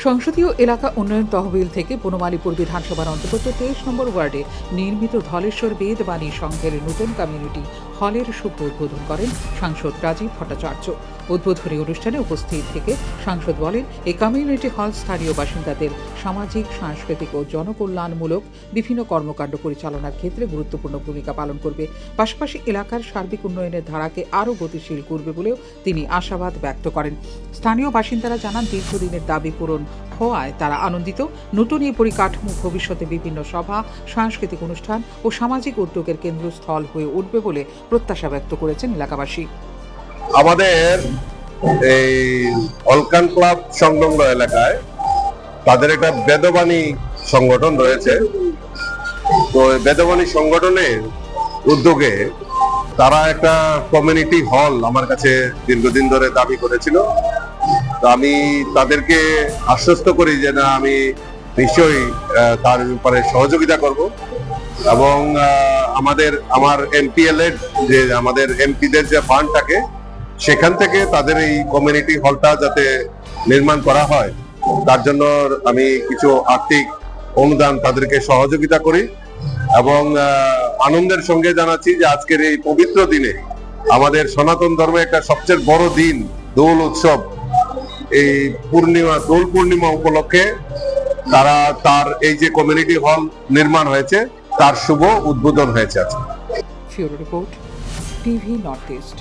সংসদীয় এলাকা উন্নয়ন তহবিল থেকে বনমালীপুর বিধানসভার অন্তর্গত 23 নম্বর ওয়ার্ডে নির্মিত ধলেশ্বর বেদবাণী সংঘের নতুন কমিউনিটি হলের শুভ উদ্বোধন করেন সাংসদ রাজীব ভট্টাচার্য। উদ্বোধনী অনুষ্ঠানে উপস্থিত থেকে সাংসদ বলেন, এই কমিউনিটি হল স্থানীয় বাসিন্দাদের সামাজিক, সাংস্কৃতিক ও জনকল্যাণমূলক বিভিন্ন কর্মকাণ্ড পরিচালনার ক্ষেত্রে গুরুত্বপূর্ণ ভূমিকা পালন করবে। পাশাপাশি এলাকার সার্বিক উন্নয়নের ধারাকে আরও গতিশীল করবে বলেও তিনি আশাবাদ ব্যক্ত করেন। স্থানীয় বাসিন্দারা জানান, দীর্ঘদিনের দাবি পূরণ হওয়ায় তারা আনন্দিত। নতুন এই পরিকাঠামো ভবিষ্যতে বিভিন্ন সভা, সাংস্কৃতিক অনুষ্ঠান ও সামাজিক উদ্যোগের কেন্দ্রস্থল হয়ে উঠবে বলে প্রত্যাশা ব্যক্ত করেছেন এলাকাবাসী। আমাদের এই অলকান ক্লাব সংলগ্ন এলাকায় তাদের একটা বেদবাণী সংগঠন রয়েছে। তো বেদবাণী সংগঠনের উদ্যোগে তারা একটা কমিউনিটি হল আমার কাছে দীর্ঘদিন ধরে দাবি করেছিল। তো আমি তাদেরকে আশ্বস্ত করি যে না, আমি নিশ্চয়ই তার ব্যাপারে সহযোগিতা করব এবং আমার এমপিএল এর যে আমাদের এমপিদের যে ফান্ড থাকে সেখান থেকে তাদের এই কমিউনিটি হলটা যাতে নির্মাণ করা হয় তার জন্য আমি কিছু আর্থিক অনুদান তাদেরকে সহযোগিতা করি এবং আনন্দের সঙ্গে জানাচ্ছি যে আজকের এই পবিত্র দিনে আমাদের সনাতন ধর্মের একটা সবচেয়ে বড় দিন দোল উৎসব, এই দোল পূর্ণিমা উপলক্ষে তারা তার এই যে কমিউনিটি হল নির্মাণ হয়েছে তার শুভ উদ্বোধন হয়েছে আজকে। Report, TV north east.